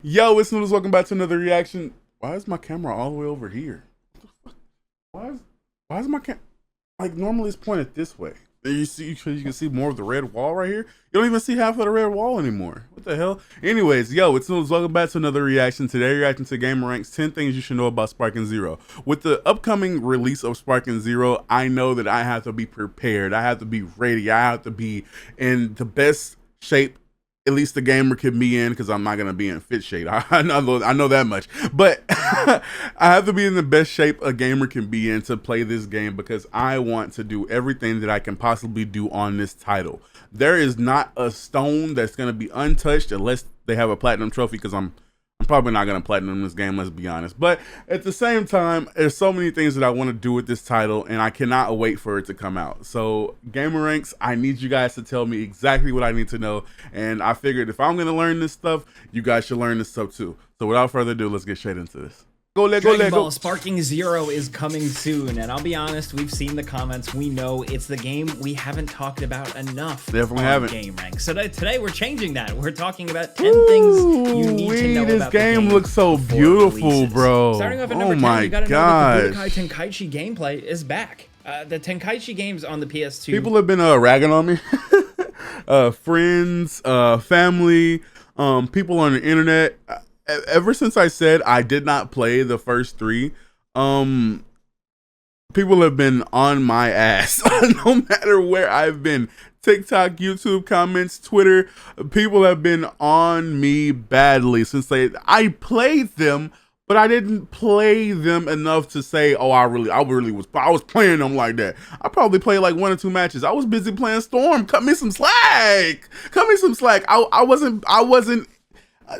Yo, it's Noodles. Welcome back to another reaction. Why is my camera all the way over here? Why is why is my cam like normally it's pointed this way? You see, you can see more of the red wall right here. You don't even see half of the red wall anymore. What the hell? Anyways, yo, it's Noodles. Welcome back to another reaction. Today, reacting to gameranx 10 things you should know about Sparking Zero. With the upcoming release of Sparking Zero, I know that I have to be prepared. I have to be ready. I have to be in the best shape at least the gamer can be in, because I'm not gonna be in fit shape. I know that much, but I have to be in the best shape a gamer can be in to play this game, because I want to do everything that I can possibly do on this title. There is not a stone that's gonna be untouched unless they have a platinum trophy, because I'm probably not gonna platinum this game, let's be honest. But at the same time, there's so many things that I want to do with this title, and I cannot wait for it to come out. So gameranx, I need you guys to tell me exactly what I need to know, and I figured if I'm gonna learn this stuff, you guys should learn this stuff too. So without further ado, let's get straight into this. Dragon Ball Sparking Zero is coming soon, and I'll be honest, we've seen the comments. We know it's the game we haven't talked about enough. Definitely haven't. Gameranx. So today we're changing that. We're talking about 10 things you need to know this about game. The game looks so beautiful, bro. Starting off at number 10, you gotta know that the Budokai Tenkaichi gameplay is back. The Tenkaichi games on the PS2. People have been ragging on me. Friends, family, people on the internet. Ever since I said I did not play the first three, people have been on my ass no matter where I've been. TikTok, YouTube comments, Twitter, people have been on me badly since I played them, but I didn't play them enough to say, oh, I was playing them like that. I probably played like 1 or 2 matches. I was busy playing Storm. Cut me some slack. I wasn't.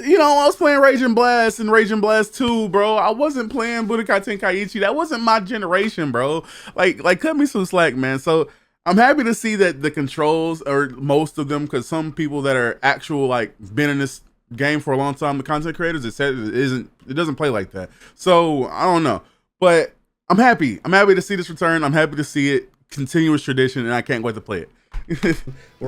You know, I was playing Raging Blast and Raging Blast 2, bro. I wasn't playing Budokai Tenkaichi. That wasn't my generation, bro. Like cut me some slack, man. So I'm happy to see that the controls, or most of them, because some people that are actual, like, been in this game for a long time, the content creators, it said it doesn't play like that. So I don't know, but I'm happy. I'm happy to see this return. I'm happy to see it continuous tradition, and I can't wait to play it.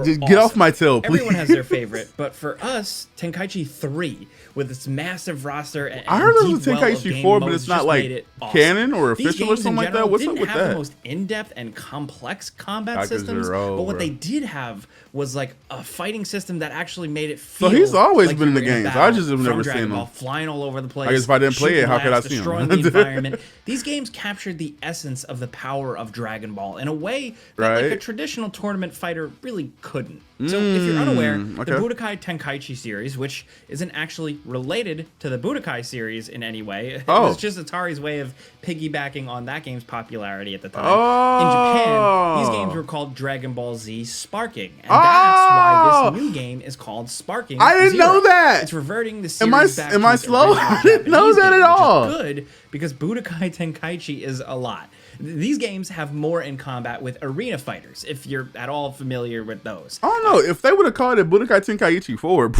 Just get off my tail, please. Everyone has their favorite, but for us, Tenkaichi 3, with its massive roster and I heard it was Tenkaichi 4, but it's not like canon or official or something like that. What's up with that? Didn't have the most in-depth and complex combat systems, but what they did have was like a fighting system that actually made it feel. So he's always like been in the games. I just have never seen him. Flying all over the place. I guess if I didn't play it, how could I see him? Destroying the environment. These games captured the essence of the power of Dragon Ball in a way that like a traditional tournament fighter really couldn't. So if you're unaware, the Budokai Tenkaichi series, which isn't actually related to the Budokai series in any way, it was just Atari's way of piggybacking on that game's popularity at the time. In Japan, these games were called Dragon Ball Z Sparking, and that's why this new game is called Sparking I didn't know that! It's reverting the series back to Am I slow? I didn't know that at all! Which is good, because Budokai Tenkaichi is a lot. These games have more in combat with arena fighters, if you're at all familiar with those. I don't know. If they would have called it Budokai Tenkaichi 4,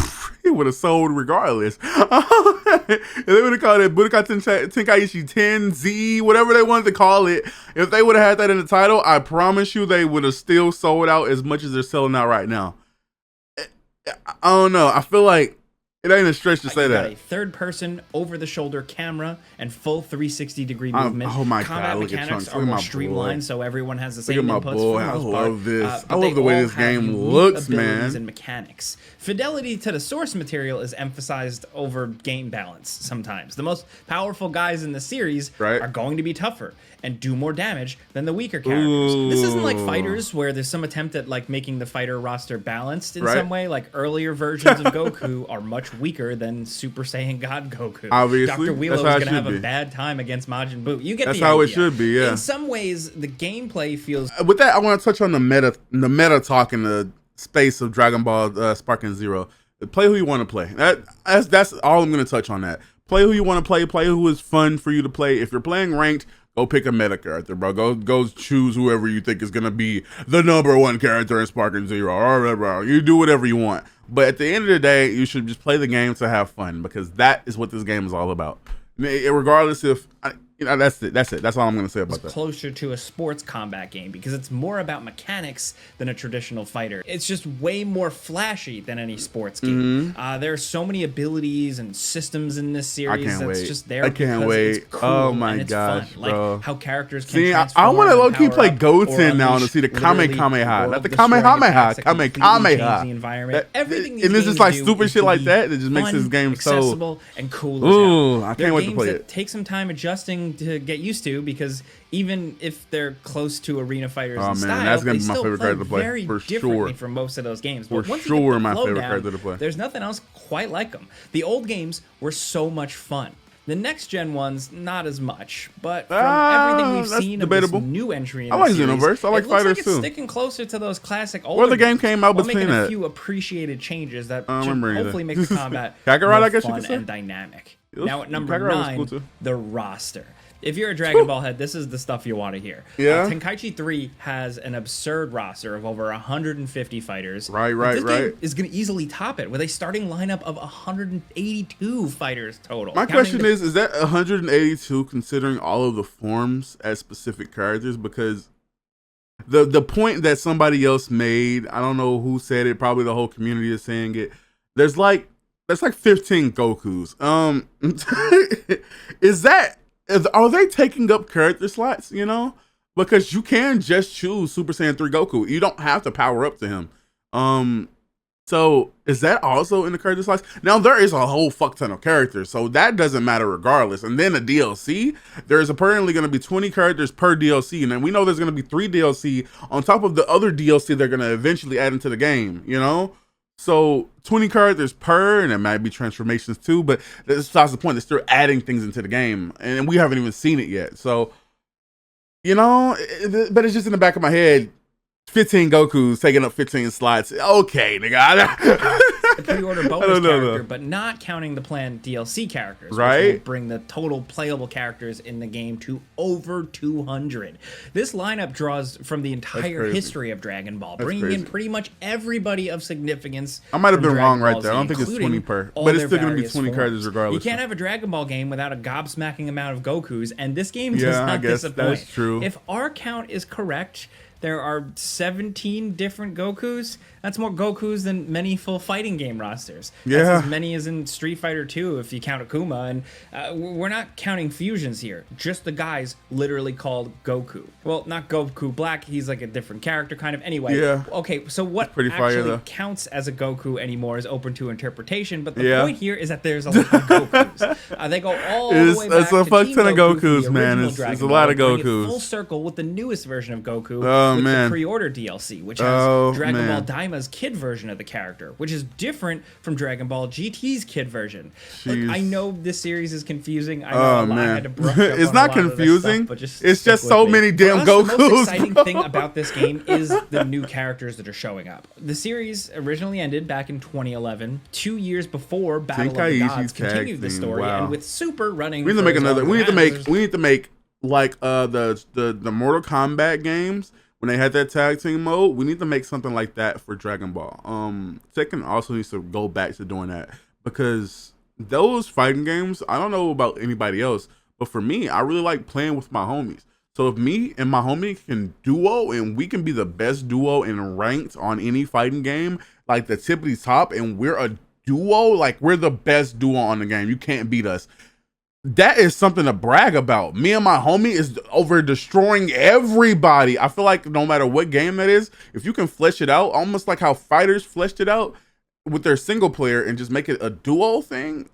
it would have sold regardless. If they would have called it Budokai Tenkaichi 10Z, whatever they wanted to call it, if they would have had that in the title, I promise you they would have still sold out as much as they're selling out right now. I don't know. I feel like it ain't a stretch to say that. A third-person, over-the-shoulder camera and full 360-degree movement. Oh my Combat God! Look at mechanics Trunks. are more streamlined, so everyone has the same inputs. Look at my boy. I love this. I love the way this game looks, man. And mechanics. Fidelity to the source material is emphasized over game balance. Sometimes the most powerful guys in the series are going to be tougher and do more damage than the weaker characters. This isn't like Fighters, where there's some attempt at like making the fighter roster balanced in some way. Like earlier versions of Goku are much weaker than Super Saiyan God Goku. Obviously, Dr. Wheelo is going to have a bad time against Majin Buu. You get that's the idea. How it should be. Yeah. In some ways, the gameplay feels. With that, I want to touch on the meta talk in the space of Dragon Ball Sparking Zero. Play who you want to play. That's all I'm going to touch on. That play who you want to play. Play who is fun for you to play. If you're playing ranked, go pick a meta character, bro. Go choose whoever you think is gonna be the #1 character in Sparking Zero. Or bro, you do whatever you want. But at the end of the day, you should just play the game to have fun, because that is what this game is all about. Regardless if That's it. That's all I'm gonna say about that. Closer to a sports combat game because it's more about mechanics than a traditional fighter. It's just way more flashy than any sports game. There are so many abilities and systems in this series that's just there. I can't wait. It's cool oh my and it's gosh, fun. bro! Like how characters can see, transform. I want to low key play Goten now to see the Kamehameha, not the Kamehameha, Kamehameha. The environment, everything. And this is like stupid shit like that that just makes this game so accessible and cool. Ooh, I can't wait to play it. Take some time adjusting to get used to because even if they're close to arena fighters in style, that's gonna be my favorite character to play very for differently sure. from most of those games. For But once sure, you get the my flow favorite down, character to play. There's nothing else quite like them. The old games were so much fun. The next gen ones, not as much, but from everything we've seen debatable. of this new entry in I like the series, Xenoverse. I like it looks fighters like it's too. sticking closer to those classic old. Well, the game came out while between making that. a few appreciated changes that should remember either. hopefully make the combat Kakarot, more I guess you fun could say. and dynamic. Was- Now at number Kakarot was 9, cool too. the roster. If you're a Dragon Ball head, this is the stuff you want to hear. Yeah. Tenkaichi 3 has an absurd roster of over 150 fighters. Right, This game is going to easily top it with a starting lineup of 182 fighters total. My question is that 182 considering all of the forms as specific characters? Because the point that somebody else made, I don't know who said it, probably the whole community is saying it. That's like 15 Gokus. Are they taking up character slots, you know? Because you can just choose Super Saiyan 3 Goku. You don't have to power up to him. So is that also in the character slots? Now there is a whole fuck ton of characters, so that doesn't matter regardless. And then the DLC, there's apparently going to be 20 characters per DLC, and then we know there's going to be 3 DLC on top of the other DLC they're going to eventually add into the game, you know? So 20 characters per, and it might be transformations too, but that's the point. They're still adding things into the game, and we haven't even seen it yet. So, you know, but it's just in the back of my head. 15 Gokus taking up 15 slots. Okay, nigga. The pre-order bonus character, but not counting the planned DLC characters, right? Which will bring the total playable characters in the game to over 200. This lineup draws from the entire history of Dragon Ball, bringing in pretty much everybody of significance. I might have been wrong right there. I don't think it's 20 per, but it's still going to be 20 characters regardless. You can't have a Dragon Ball game without a gobsmacking amount of Gokus, and this game does not I guess disappoint. That's true. If our count is correct, there are 17 different Gokus. That's more Gokus than many full fighting game rosters. Yeah. That's as many as in Street Fighter 2 if you count Akuma. And we're not counting fusions here. Just the guys literally called Goku. Well, not Goku Black. He's like a different character kind of. Anyway. Yeah. Okay, so what actually counts as a Goku anymore is open to interpretation. But the point here is that there's a lot of Gokus. They go all the way back it's a to fuck Team ton of Goku Gokus, man. It's a lot of Gokus. Full circle with the newest version of Goku. With the pre-order DLC, which has Dragon Ball Daima's kid version of the character, which is different from Dragon Ball GT's kid version. Look, I know this series is confusing. I know I had to brush up it's on not a lot confusing. Of this stuff, it's just so many damn Gokus. The most exciting thing about this game is the new characters that are showing up. The series originally ended back in 2011, 2 years before Battle of the Gods continued the story, and with Super running. We need to make another. We need to make like the Mortal Kombat games. When they had that tag team mode, we need to make something like that for Dragon Ball. Tekken also needs to go back to doing that because those fighting games, I don't know about anybody else, but for me, I really like playing with my homies. So if me and my homie can duo and we can be the best duo in ranked on any fighting game, like the tippity top, and we're a duo, like we're the best duo on the game. You can't beat us. That is something to brag about. Me and my homie is over destroying everybody. I feel like no matter what game that is, if you can flesh it out, almost like how fighters fleshed it out with their single player and just make it a duo thing,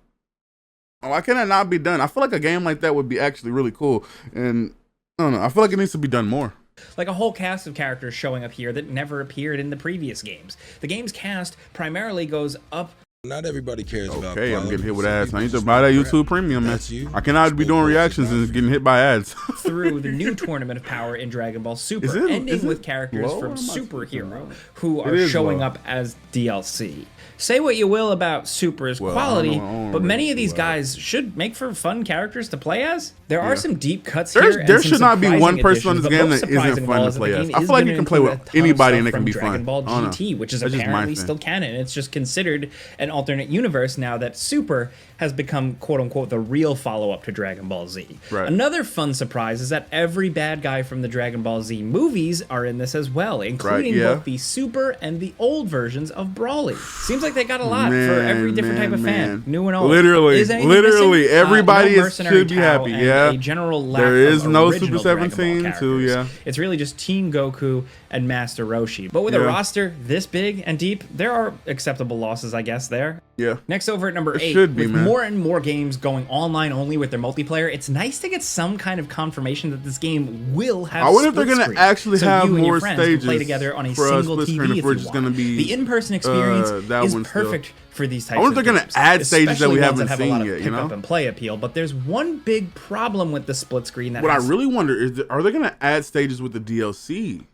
why can that not be done? I feel like a game like that would be actually really cool. And I don't know, I feel like it needs to be done more. Like a whole cast of characters showing up here that never appeared in the previous games. The game's cast primarily goes up. Not everybody cares about quality. I'm getting hit with ads. I need to buy that YouTube Premium, man. I cannot be doing reactions and getting hit by ads. Through the new Tournament of Power in Dragon Ball Super, ending with characters from Super Hero who are showing up as DLC. Say what you will about Super's quality, but many of these guys should make for fun characters to play as. There are some deep cuts here. There should not be one person on this game that isn't fun to play as. I feel like you can play with anybody and it can be fun. Dragon Ball GT, which is apparently still canon. It's just considered an an alternate universe now that Super has become, quote-unquote, the real follow-up to Dragon Ball Z. Right. Another fun surprise is that every bad guy from the Dragon Ball Z movies are in this as well, including both the Super and the old versions of Broly. Seems like they got a lot for every different type of fan, new and old. Literally, everybody should be happy. A general lack there is of no original Super Dragon 17 Ball too. Yeah, it's really just Team Goku and Master Roshi. But with a roster this big and deep, there are acceptable losses, I guess, there. Yeah. Next, over at number 8, with more and more games going online only with their multiplayer, it's nice to get some kind of confirmation that this game will have I wonder if they're going to actually have more stages play together on a single TV if you want. The in-person experience is perfect for these types of games. I wonder if they're going to add stages that we haven't seen yet, you know? Pick up and play appeal, but there's one big problem with the split screen that what I really wonder is, are they going to add stages with the DLC?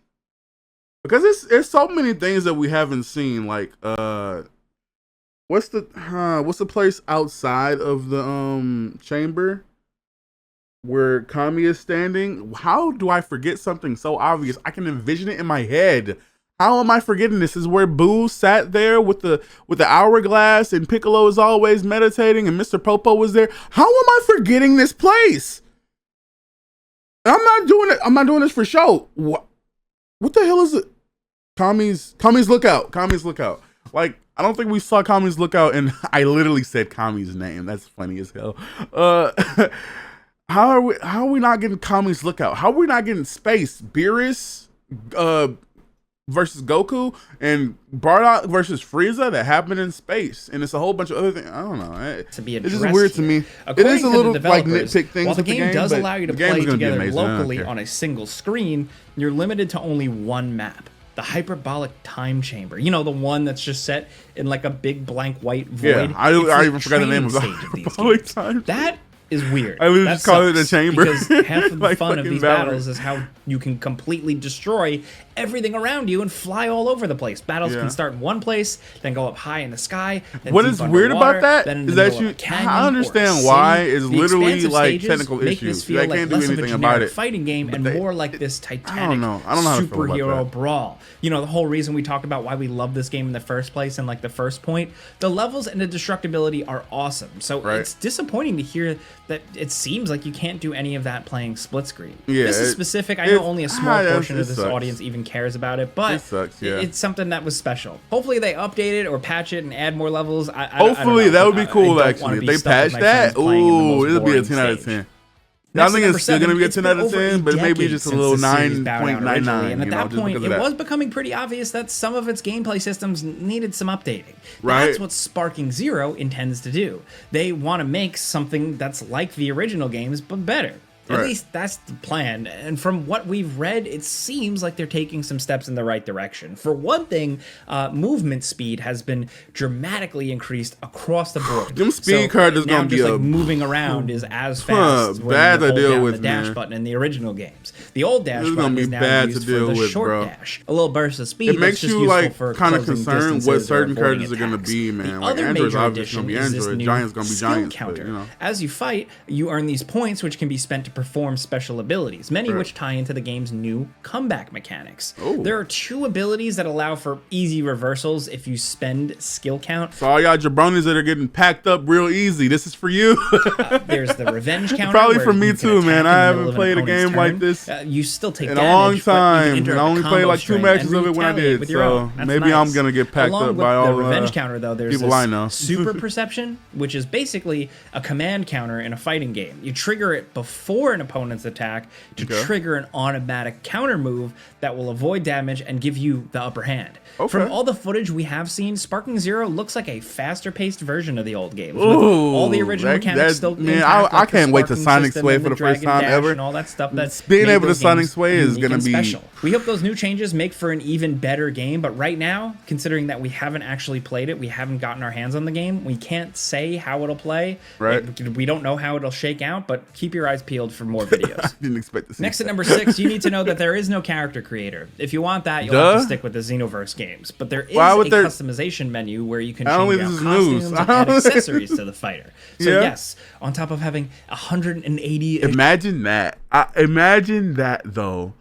Because there's so many things that we haven't seen, like what's the place outside of the chamber where Kami is standing? How do I forget something so obvious? I can envision it in my head. How am I forgetting this? Is where Boo sat there with the hourglass and Piccolo is always meditating and Mr. Popo was there. How am I forgetting this place? I'm not doing it. I'm not doing this for show. What the hell is it? Kami's Lookout. Kami's Lookout. Like, I don't think we saw Kami's Lookout, and I literally said Kami's name. That's funny as hell. How are we not getting Kami's Lookout? How are we not getting space? Beerus versus Goku and Bardock versus Frieza that happened in space, and it's a whole bunch of other things. I don't know. It's just weird to me. It is a little like nitpick things. While the with game does but allow you to the game's play gonna be together amazing. locally on a single screen, you're limited to only one map. The hyperbolic time chamber, you know, the one that's just set in like a big blank white void. Yeah, I even forgot the name of the hyperbolic time. That is weird. I literally just call it a chamber. Because half of the like fun of these battles is how you can completely destroy everything around you and fly all over the place. Battles can start in one place, then go up high in the sky. Then what is weird about that is that I understand why it's literally like technical issues. They can't do anything about it. Fighting game and more like this titanic superhero brawl. You know, the whole reason we talk about why we love this game in the first place and like the first point, the levels and the destructibility are awesome. So it's disappointing to hear that it seems like you can't do any of that playing split screen. Yeah, this is specific. I know only a small portion of this audience even cares about it, but it's something that was special. Hopefully they update it or patch it and add more levels. Hopefully that would be cool. Actually, if they patch that, ooh, it'll be a 10 out of 10. I think it's still going to be a 10 out of 10, but maybe just a little 9.99. And at that point, it was becoming pretty obvious that some of its gameplay systems needed some updating. Right. That's what Sparking Zero intends to do. They want to make something that's like the original games, but better. At least that's the plan. And from what we've read, it seems like they're taking some steps in the right direction. For one thing, movement speed has been dramatically increased across the board. Them speed cards is going to be like moving around is as fast bad to deal with, the dash button in the original games. The old dash button is now used for the short dash. A little burst of speed. It makes you like kind of concerned what certain characters are going to be, man. The other major addition is this new skill counter. As you fight, you earn these points, which can be spent to perform special abilities, many which tie into the game's new comeback mechanics. There are 2 abilities that allow for easy reversals if you spend skill count. So all y'all jabronis that are getting packed up real easy, this is for you. There's the revenge counter. Probably for me too, man. I haven't played a game like this you still take in a long time. And I only played like 2 matches of it when I did, so maybe I'm gonna get packed up by all the revenge counter. Though there's people I know. Super perception, which is basically a command counter in a fighting game. You trigger it before an opponent's attack to trigger an automatic counter move that will avoid damage and give you the upper hand. From all the footage we have seen, Sparking Zero looks like a faster paced version of the old games. With all the original mechanics still man, I can't wait to Sonic Sway for the first time ever. And all that stuff that being able to Sonic Sway is going to be special. We hope those new changes make for an even better game, but right now, considering that we haven't actually played it, we haven't gotten our hands on the game, we can't say how it'll play. We don't know how it'll shake out, but keep your eyes peeled for more videos. I didn't expect to see Next at number 6, you need to know that there is no character creator. If you want that, you'll have to stick with the Xenoverse games. But there is a customization menu where you can change out costumes and add accessories to the fighter. So yes, on top of having 180... Imagine that. Imagine that, though.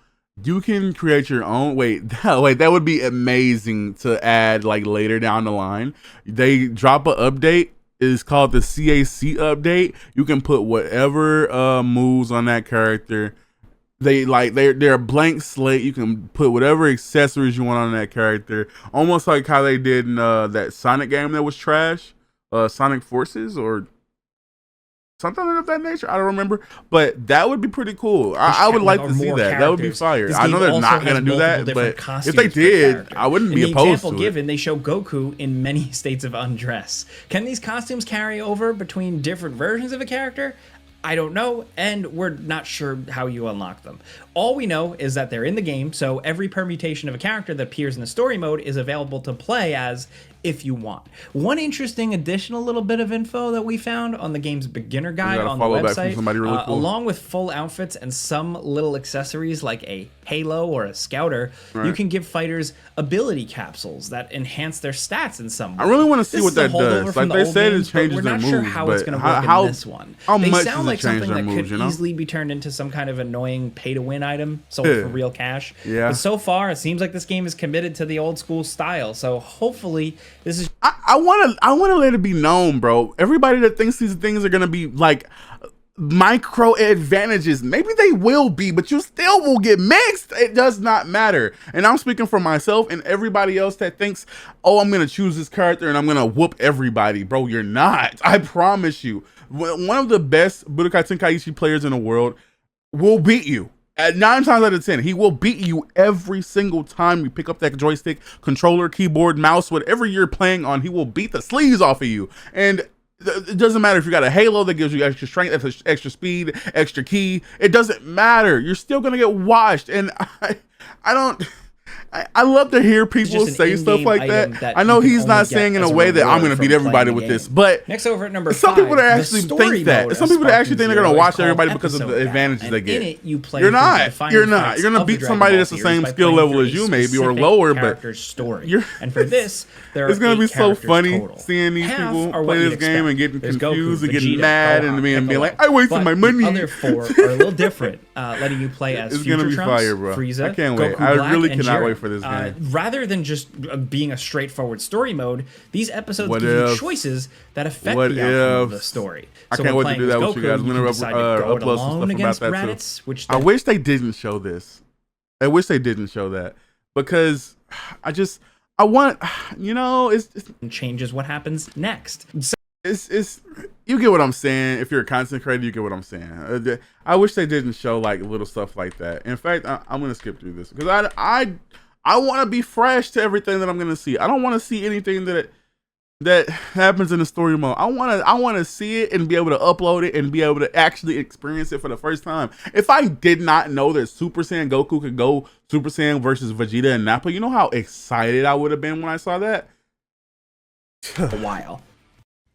You can create your own. Wait, that would be amazing to add like later down the line. They drop an update. It's called the CAC update. You can put whatever moves on that character. They're a blank slate. You can put whatever accessories you want on that character. Almost like how they did in that Sonic game that was trash, Sonic Forces or something of that nature. I don't remember, but that would be pretty cool. I would like to see that. Characters. That would be fire. I know they're not going to do that, but if they did, I wouldn't be opposed to it. In the example given, they show Goku in many states of undress. Can these costumes carry over between different versions of a character? I don't know, and we're not sure how you unlock them. All we know is that they're in the game, so every permutation of a character that appears in the story mode is available to play as if you want. One interesting additional little bit of info that we found on the game's beginner guide on the website, really cool. Along with full outfits and some little accessories like a halo or a scouter, you can give fighters ability capsules that enhance their stats in some way. I really want to see what that does. Like they said, it changes their moves, we're not sure how it's going to work in this one. They sound like something that could easily be turned into some kind of annoying pay-to-win item sold for real cash. Yeah. But so far, it seems like this game is committed to the old school style. So hopefully, this is. I want to let it be known, bro. Everybody that thinks these things are gonna be like micro advantages, maybe they will be, but you still will get mixed. It does not matter. And I'm speaking for myself and everybody else that thinks, oh, I'm gonna choose this character and I'm gonna whoop everybody, bro. You're not. I promise you. One of the best Budokai Tenkaichi players in the world will beat you. At 9 times out of 10, he will beat you every single time you pick up that joystick, controller, keyboard, mouse, whatever you're playing on. He will beat the sleeves off of you. And it doesn't matter if you got a halo that gives you extra strength, extra speed, extra ki. It doesn't matter. You're still gonna get washed. And I love to hear people say stuff like that. I know he's not saying in a way that I'm going to beat everybody with this, but next over at number 5, some people that actually think that. Some people that actually think they're going to watch everybody because of the advantages they get. In it, you play You're not. You're going to beat somebody that's the same skill level as you, maybe, or lower. But and for this, there are it's going to be so funny seeing these people play this game and getting confused and getting mad and being like, I wasted my money. The other 4 are a little different, letting you play as Future Trunks, Frieza, I can't wait. I really cannot wait for this game. Rather than just being a straightforward story mode, these episodes give you choices that affect the outcome of the story. I can't wait to do that with you guys. I'm going to upload some stuff about that too. I wish they didn't show this. I wish they didn't show that because I want, it changes what happens next. So it's you get what I'm saying. If you're a content creator, you get what I'm saying. I wish they didn't show like little stuff like that. In fact, I'm gonna skip through this because I want to be fresh to everything that I'm gonna see. I don't want to see anything that happens in the story mode. I want to see it and be able to upload it and be able to actually experience it for the first time. If I did not know that Super Saiyan Goku could go Super Saiyan versus Vegeta and Nappa, you know how excited I would have been when I saw that. A while.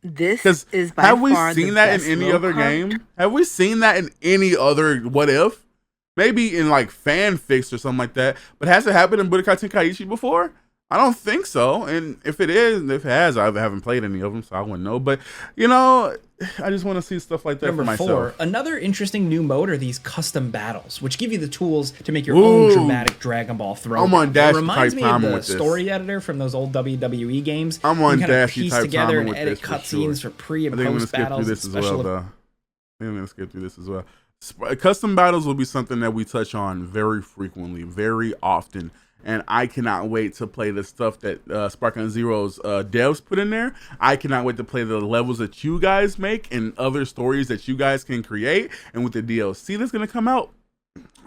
This is by have we far seen the that best in any other game? Have we seen that in any other What If? Maybe in like fanfics or something like that. But has it happened in Budokai Tenkaichi before? I don't think so. And if it has, I haven't played any of them, so I wouldn't know. But I just want to see stuff like that for myself. Number 4, another interesting new mode are these custom battles, which give you the tools to make your own dramatic Dragon Ball throw. I'm on Dash. It reminds me of the story editor from those old WWE games. I'm on Dash. Piece together and edit cutscenes for pre and post battles. I think I'm gonna skip through this as well. Custom battles will be something that we touch on very frequently, very often. And I cannot wait to play the stuff that Sparkling Zero's devs put in there. I cannot wait to play the levels that you guys make and other stories that you guys can create. And with the DLC that's going to come out,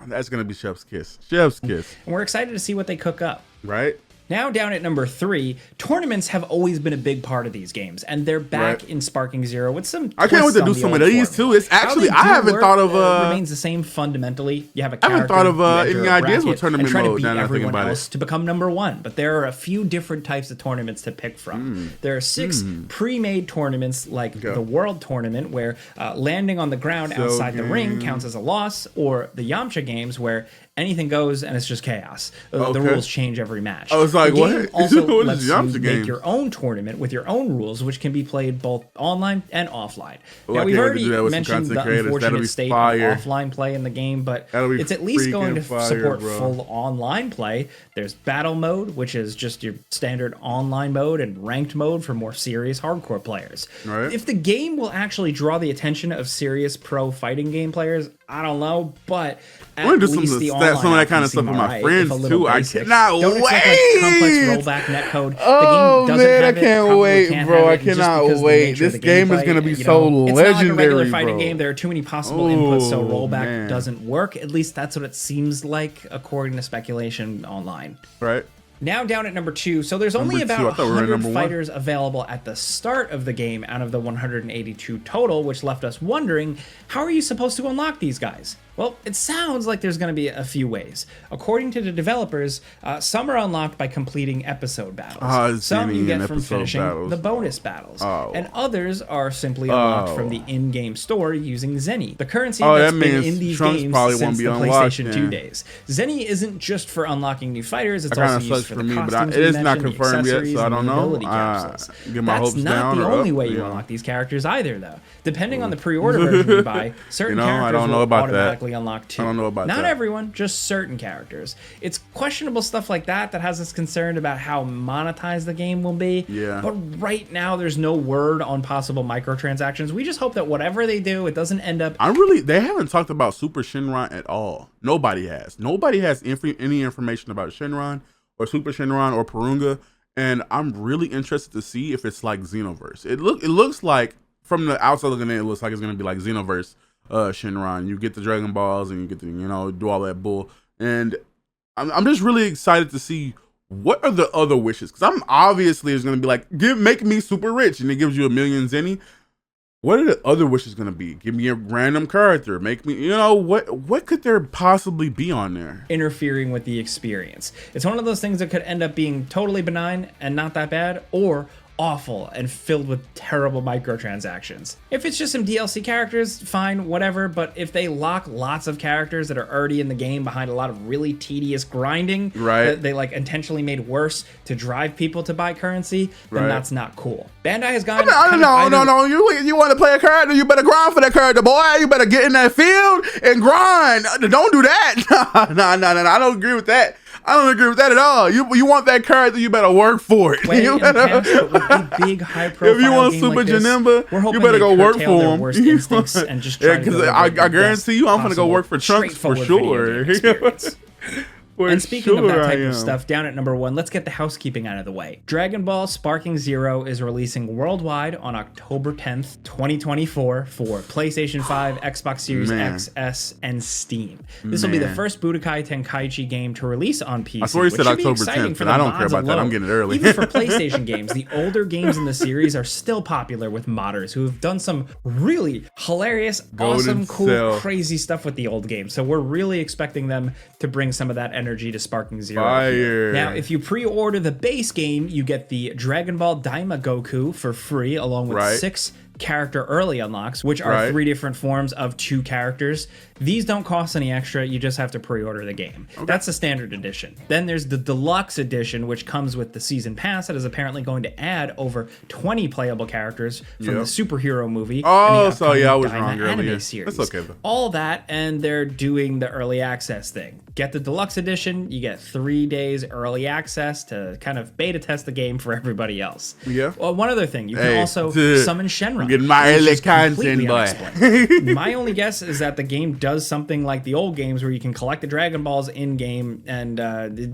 that's going to be Chef's Kiss. Chef's Kiss. And we're excited to see what they cook up. Right? Now down at number 3, tournaments have always been a big part of these games, and they're back in Sparking Zero with some. I can't wait to do some of these too. It's actually I haven't thought of remains the same fundamentally. You have a character. I haven't thought of any ideas with tournament mode. And try to beat everyone else to become number 1, but there are a few different types of tournaments to pick from. There are 6 pre-made tournaments like the World Tournament, where landing on the ground outside the ring counts as a loss, or the Yamcha games, where anything goes, and it's just chaos. The rules change every match. I was like, the game what? also What lets is you the game? make your own tournament with your own rules, which can be played both online and offline. Oh, now, I we've can't wait to already do that with some mentioned the content creators. That'll unfortunate be state fire. of offline play in the game, but That'll be it's at least going to freaking fire, support bro. full online play. There's battle mode, which is just your standard online mode, and ranked mode for more serious hardcore players. Right. If the game will actually draw the attention of serious pro fighting game players, I don't know, but at I'm gonna do least the online some of that kind of options stuff with seem my alright, friends if a little too. basic. I cannot Don't wait. expect like complex rollback netcode. Oh The game doesn't man, I have it, can't probably wait, can't bro. have I it, just cannot because of the wait. nature of This the game is gameplay, gonna be you so know, it's not like a regular legendary, fighting bro. game. There are too many possible inputs, so rollback man. doesn't work. At least that's what it seems like, according to speculation online. Right. Now down at number 2, so there's only Number about two. I thought we were at 100 number one. fighters available at the start of the game out of the 182 total, which left us wondering, how are you supposed to unlock these guys? Well, it sounds like there's going to be a few ways. According to the developers, some are unlocked by completing episode battles. Some you get from finishing the bonus battles. And others are simply unlocked from the in-game store using Zenny, the currency that's been in these games since the PlayStation 2 days. Zenny isn't just for unlocking new fighters, it's also used for the costumes it is not mentioned, the confirmed yet, accessories, so I and don't the know. ability capsules. Get my hopes That's not down the or only up, way you you know. unlock these characters either, though. Depending on the pre-order version you buy, certain I characters don't know will about that. automatically unlock too. I don't know about Not that. everyone, just certain characters. It's questionable stuff like that has us concerned about how monetized the game will be. Yeah. But right now, there's no word on possible microtransactions. We just hope that whatever they do, it doesn't end up... They haven't talked about Super Shenron at all. Nobody has. Nobody has any information about Shenron or Super Shenron or Purunga. And I'm really interested to see if it's like Xenoverse. It looks like, from the outside looking in, it looks like it's going to be like Xenoverse Shenron. You get the Dragon Balls and you get to, do all that bull. And I'm just really excited to see what are the other wishes. Because I'm obviously it's going to be like, make me super rich. And it gives you 1 million Zenny. What are the other wishes going to be? Give me a random character. Make me, what could there possibly be on there? Interfering with the experience. It's one of those things that could end up being totally benign and not that bad, or awful and filled with terrible microtransactions. If it's just some DLC characters, fine, whatever, but if they lock lots of characters that are already in the game behind a lot of really tedious grinding, right, that they like intentionally made worse to drive people to buy currency, then that's not cool. Bandai has gone... No. You want to play a character, you better grind for that character, boy. You better get in that field and grind. Don't do that. No. I don't agree with that. I don't agree with that at all. You want that character, you better work for it. You better, with a big high profile if you want game Super like this, Janemba, you better go work for him. Worst instincts and just try because I guarantee you, I'm gonna go work for Trunks for sure. And speaking of that type of stuff, down at number 1, let's get the housekeeping out of the way. Dragon Ball Sparking Zero is releasing worldwide on October 10th, 2024 for PlayStation 5, Xbox Series X, S, and Steam. This will be the first Budokai Tenkaichi game to release on PC. I swear you said October 10th, and I don't care about that. I'm getting it early. Even for PlayStation games, the older games in the series are still popular with modders who have done some really hilarious, awesome, cool, crazy stuff with the old games. So we're really expecting them to bring some of that energy to Sparking Zero. Fire. Now, if you pre-order the base game, you get the Dragon Ball Daima Goku for free, along with 6 character early unlocks, which are 3 different forms of 2 characters. These don't cost any extra, you just have to pre-order the game. That's the standard edition. Then there's the deluxe edition, which comes with the season pass that is apparently going to add over 20 playable characters from the superhero movie and the upcoming I was Daima wrong anime earlier. series. That's okay though. All that, and they're doing the early access thing. Get the deluxe edition, you get 3 days early access to kind of beta test the game for everybody else. Yeah. Well, one other thing, you can also summon Shenron. Getting my early content, boy. My only guess is that the game does something like the old games where you can collect the Dragon Balls in-game and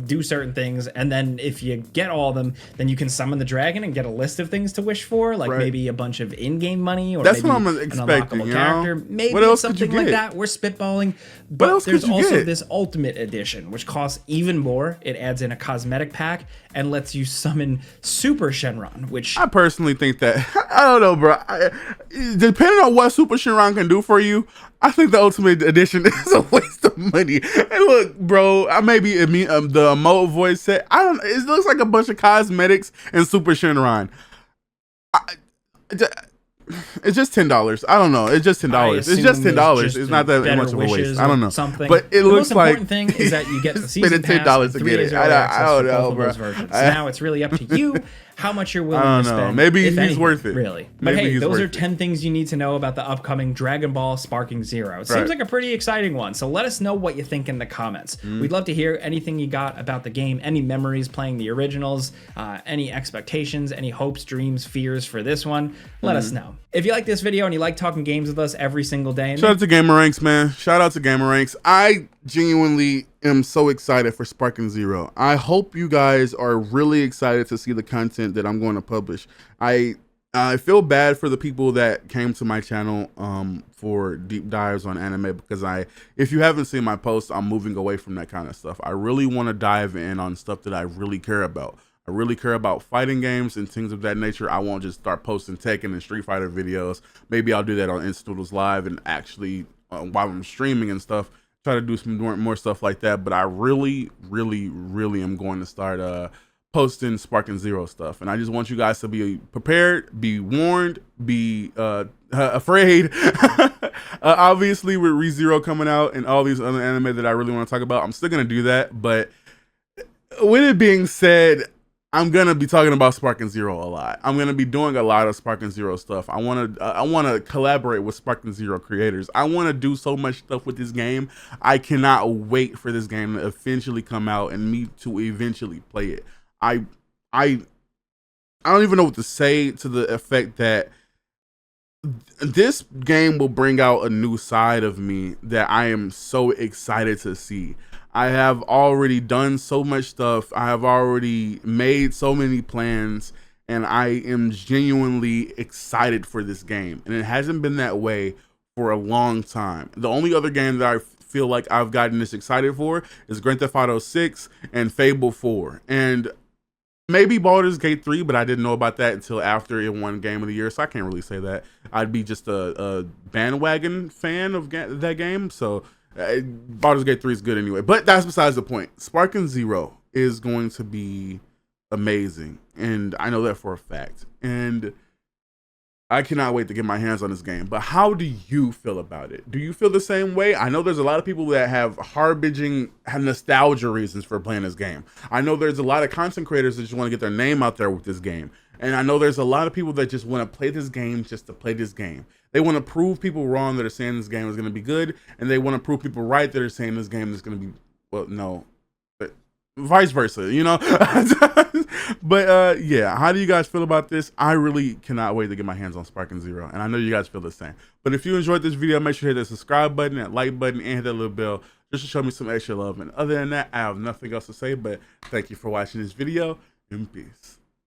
do certain things, and then if you get all of them, then you can summon the dragon and get a list of things to wish for, like maybe a bunch of in-game money, or maybe what I'm an expecting, unlockable character. Maybe what else something like that. We're spitballing. But there's also this Ultimate Edition, which costs even more. It adds in a cosmetic pack and lets you summon Super Shenron, which... I personally think that, I don't know, bro. Depending on what Super Shenron can do for you, I think the Ultimate Edition is a waste of money. And look, bro, the emote voice set, it looks like a bunch of cosmetics and Super Shenron. it's just $10. I don't know. It's just $10. It's just $10. It's not that much of a waste. I don't know. Something. But it looks like the most important thing is that you get the season pass $10 to and get it. I don't know, bro. Now it's really up to you how much you're willing to spend. Maybe he's worth it. Really. But hey, those are 10 things you need to know about the upcoming Dragon Ball Sparking Zero. It seems like a pretty exciting one. So let us know what you think in the comments. We'd love to hear anything you got about the game, any memories playing the originals, any expectations, any hopes, dreams, fears for this one. Let us know. If you like this video and you like talking games with us every single day. Shout out to gameranx, man. Shout out to gameranx. I genuinely am so excited for Sparking Zero. I hope you guys are really excited to see the content that I'm going to publish. I feel bad for the people that came to my channel for deep dives on anime, because if you haven't seen my posts, I'm moving away from that kind of stuff. I really want to dive in on stuff that I really care about. I really care about fighting games and things of that nature. I won't just start posting Tekken and Street Fighter videos. Maybe I'll do that on ITZNOODLZ Live and actually while I'm streaming and stuff, try to do some more stuff like that. But I really am going to start posting Sparking Zero stuff. And I just want you guys to be prepared, be warned, be afraid. Obviously with ReZero coming out and all these other anime that I really want to talk about, I'm still going to do that. But with it being said, I'm gonna be talking about Sparking Zero a lot. I'm gonna be doing a lot of Sparking Zero stuff. I wanna collaborate with Sparking Zero creators. I wanna do so much stuff with this game. I cannot wait for this game to eventually come out and me to eventually play it. I don't even know what to say to the effect that this game will bring out a new side of me that I am so excited to see. I have already done so much stuff. I have already made so many plans, and I am genuinely excited for this game. And it hasn't been that way for a long time. The only other game that I feel like I've gotten this excited for is Grand Theft Auto 6 and Fable 4. And maybe Baldur's Gate 3, but I didn't know about that until after it won Game of the Year, so I can't really say that. I'd be just a bandwagon fan of that game, so Baldur's Gate 3 is good anyway. But that's besides the point. Sparking Zero is going to be amazing, and I know that for a fact. And I cannot wait to get my hands on this game. But how do you feel about it? Do you feel the same way? I know there's a lot of people that have nostalgia reasons for playing this game. I know there's a lot of content creators that just want to get their name out there with this game. And I know there's a lot of people that just want to play this game just to play this game. They want to prove people wrong that are saying this game is going to be good, and they want to prove people right that are saying this game is going to be, well, no, but vice versa, you know? But yeah, how do you guys feel about this? I really cannot wait to get my hands on Sparking Zero, and I know you guys feel the same. But if you enjoyed this video, make sure you hit that subscribe button, that like button, and hit that little bell just to show me some extra love. And other than that, I have nothing else to say, but thank you for watching this video, and peace.